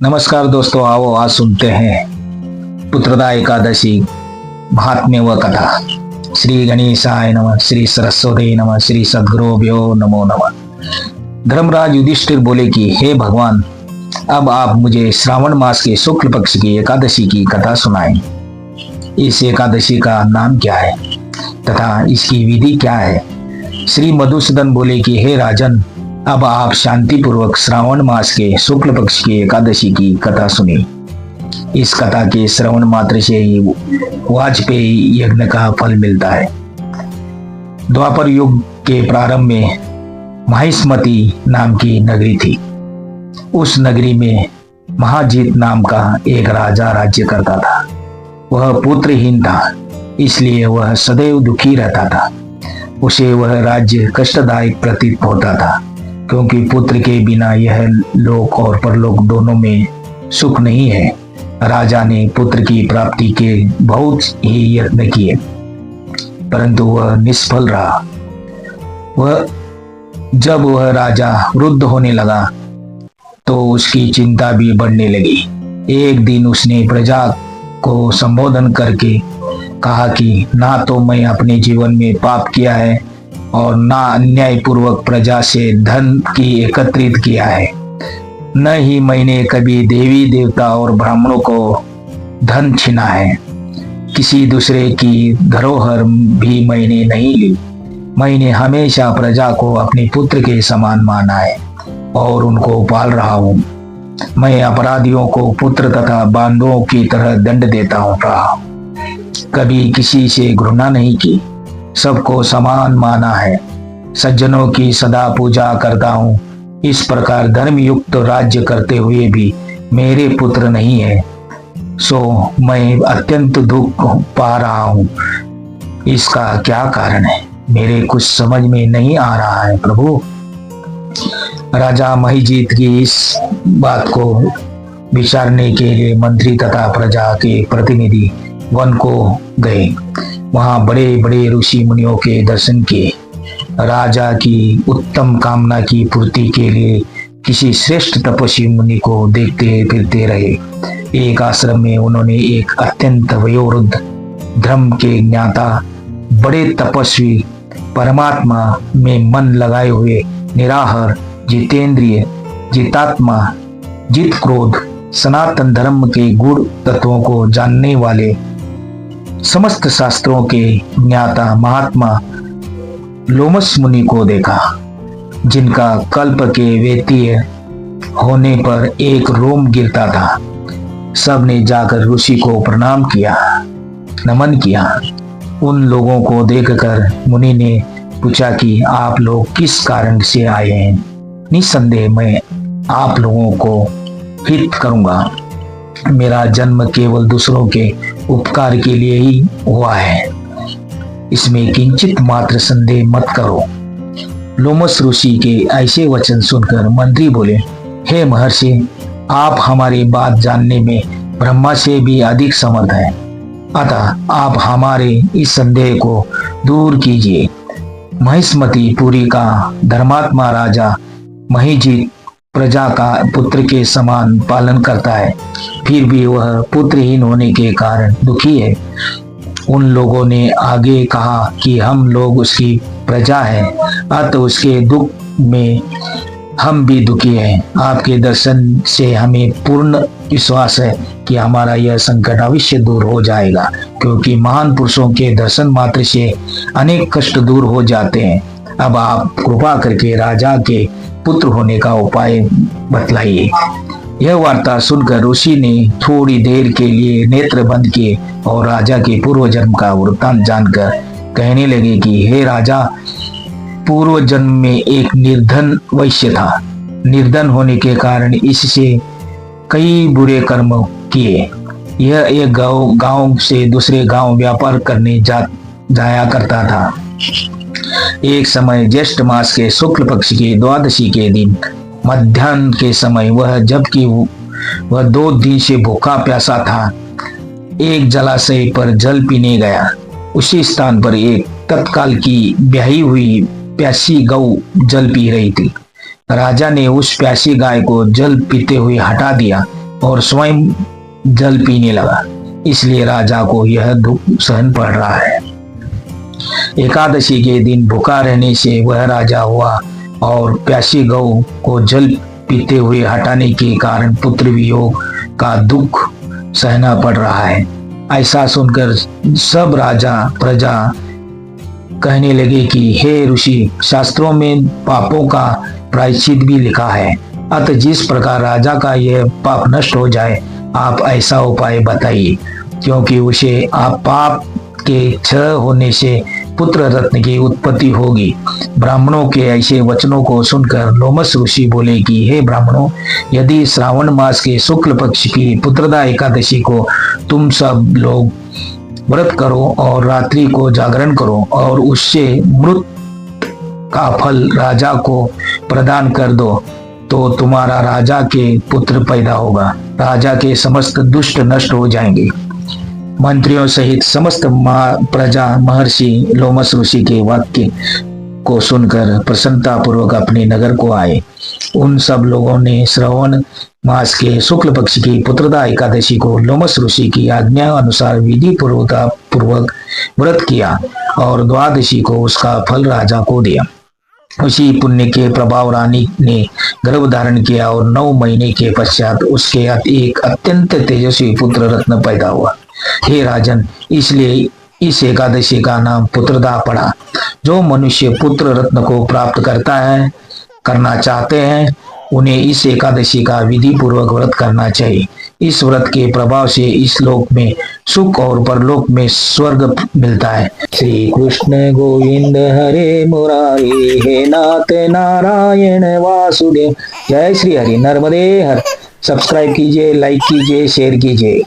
नमस्कार दोस्तों, आओ आज सुनते हैं पुत्रदा एकादशी महात्म्य व कथा। श्री गणेशाय नमः, श्री सरस्वती नमः, श्री सद्गुरुभ्यो नमो नमः। धर्मराज युधिष्ठिर बोले कि हे भगवान, अब आप मुझे श्रावण मास के शुक्ल पक्ष की एकादशी की कथा सुनाएं। इस एकादशी का नाम क्या है तथा इसकी विधि क्या है? श्री मधुसूदन बोले कि हे राजन, अब आप शांति पूर्वक श्रावण मास के शुक्ल पक्ष की एकादशी की कथा सुनिए। इस कथा के श्रवण मात्र से ही वाजपेयी यज्ञ का फल मिलता है। द्वापर युग के प्रारंभ में महिष्मती नाम की नगरी थी। उस नगरी में महाजीत नाम का एक राजा राज्य करता था। वह पुत्रहीन था, इसलिए वह सदैव दुखी रहता था। उसे वह राज्य कष्टदायक प्रतीत होता था, क्योंकि पुत्र के बिना यह लोक और परलोक दोनों में सुख नहीं है। राजा ने पुत्र की प्राप्ति के बहुत ही यत्न किए, परंतु वह निष्फल रहा। जब वह राजा वृद्ध होने लगा तो उसकी चिंता भी बढ़ने लगी। एक दिन उसने प्रजा को संबोधन करके कहा कि ना तो मैं अपने जीवन में पाप किया है और ना अन्यायपूर्वक प्रजा से धन की एकत्रित किया है, न ही मैंने कभी देवी देवता और ब्राह्मणों को धन छीना है। किसी दूसरे की धरोहर भी मैंने नहीं ली। मैंने हमेशा प्रजा को अपने पुत्र के समान माना है और उनको पाल रहा हूँ। मैं अपराधियों को पुत्र तथा बांधवों की तरह दंड देता रहा। कभी किसी से घृणा नहीं की, सबको समान माना है। सज्जनों की सदा पूजा करता हूँ। इस प्रकार धर्मयुक्त राज्य करते हुए भी मेरे पुत्र नहीं है, सो मैं अत्यंत दुख पा रहा हूँ। इसका क्या कारण है, मेरे कुछ समझ में नहीं आ रहा है प्रभु। राजा महिजीत की इस बात को विचारने के लिए मंत्री तथा प्रजा के प्रतिनिधि वन को गए। वहां बड़े बड़े ऋषि मुनियों के दर्शन किए। राजा की उत्तम कामना की पूर्ति के लिए किसी श्रेष्ठ तपस्वी मुनि को देखते फिरते रहे। एक आश्रम में उन्होंने एक अत्यंत वयोवृद्ध, धर्म के ज्ञाता, बड़े तपस्वी, परमात्मा में मन लगाए हुए, निराहार, जितेंद्रिय, जितात्मा, जित क्रोध, सनातन धर्म के गुण तत्वों को जानने वाले, समस्त शास्त्रों के ज्ञाता महात्मा लोमस मुनि को देखा, जिनका कल्प के व्यतीय होने पर एक रोम गिरता था। सबने जाकर ऋषि को प्रणाम किया, नमन किया। उन लोगों को देखकर मुनि ने पूछा कि आप लोग किस कारण से आए हैं? निस्संदेह मैं आप लोगों को हित करूंगा। मेरा जन्म केवल दूसरों के उपकार के लिए ही हुआ है, इसमें किंचित मात्र संदेह मत करो। लोमस ऋषि के ऐसे वचन सुनकर मंत्री बोले, हे महर्षि, आप हमारी बात जानने में ब्रह्मा से भी अधिक समर्थ हैं, अतः आप हमारे इस संदेह को दूर कीजिए। महिष्मती पुरी का धर्मात्मा राजा महिजीत प्रजा का पुत्र के समान पालन करता है, फिर भी वह पुत्रहीन होने के कारण दुखी है। उन लोगों ने आगे कहा कि हम लोग उसकी प्रजा हैं, अतः उसके दुख में हम भी दुखी हैं। आपके दर्शन से हमें पूर्ण विश्वास है कि हमारा यह संकट अवश्य दूर हो जाएगा, क्योंकि महान पुरुषों के दर्शन मात्र से अनेक कष्ट दूर हो जाते हैं। अब आप कृपा करके राजा के पुत्र होने का उपाय बतलाइए। यह वार्ता सुनकर ऋषि ने थोड़ी देर के लिए नेत्र बंद किए और राजा के पूर्व जन्म का वृत्तांत जानकर कहने लगे कि हे राजा, पूर्व जन्म में एक निर्धन वैश्य था। निर्धन होने के कारण इससे कई बुरे कर्म किए। यह एक गांव से दूसरे गांव व्यापार करने जाया करता था। एक समय ज्येष्ठ मास के शुक्ल पक्ष की द्वादशी के दिन मध्याह्न के समय जबकि वह 2 दिन से भूखा प्यासा था, एक जलाशय पर जल पीने गया। उसी स्थान पर एक तत्काल की ब्याही हुई प्यासी गौ जल पी रही थी। राजा ने उस प्यासी गाय को जल पीते हुए हटा दिया। और स्वयं जल पीने लगा। इसलिए राजा को यह दुख सहन पड़ रहा है। एकादशी के दिन भूखा रहने से वह राजा हुआ और प्यासी गौ को जल पीते हुए हटाने के कारण पुत्र वियोग का दुख सहना पड़ रहा है। ऐसा सुनकर सब राजा प्रजा कहने लगे कि हे ऋषि, शास्त्रों में पापों का प्रायश्चित भी लिखा है। अतः जिस प्रकार राजा का यह पाप नष्ट हो जाए, आप ऐसा उपाय बताइए, क्योंकि उसे आप पाप के क्षय होने से पुत्र रत्न की उत्पत्ति होगी। ब्राह्मणों के ऐसे वचनों को सुनकर लोमस ऋषि बोले कि हे ब्राह्मणों, यदि श्रावण मास के शुक्ल पक्ष की पुत्रदा एकादशी को तुम सब लोग व्रत करो और रात्रि को जागरण करो और उससे मृत का फल राजा को प्रदान कर दो, तो तुम्हारा राजा के पुत्र पैदा होगा। राजा के समस्त दुष्ट नष्ट हो जाएंगे। मंत्रियों सहित समस्त प्रजा महर्षि लोमस ऋषि के वाक्य को सुनकर प्रसन्नता पूर्वक अपने नगर को आए। उन सब लोगों ने श्रवण मास के शुक्ल पक्ष की पुत्रदा एकादशी को लोमस ऋषि की आज्ञा अनुसार विधि पूर्वक व्रत किया और द्वादशी को उसका फल राजा को दिया। उसी पुण्य के प्रभाव रानी ने गर्भ धारण किया और 9 महीने के पश्चात उसके एक अत्यंत तेजस्वी पुत्र रत्न पैदा हुआ। हे राजन, इसलिए इस एकादशी का नाम पुत्रदा पड़ा। जो मनुष्य पुत्र रत्न को प्राप्त करना चाहते हैं, उन्हें इस एकादशी का विधि पूर्वक व्रत करना चाहिए। इस व्रत के प्रभाव से इस लोक में सुख और परलोक में स्वर्ग मिलता है। श्री कृष्ण गोविंद हरे मुरारी, हे नाथ नारायण वासुदेव। जय श्री हरि नर्मदे हर। सब्सक्राइब कीजिए, लाइक कीजिए, शेयर कीजिए।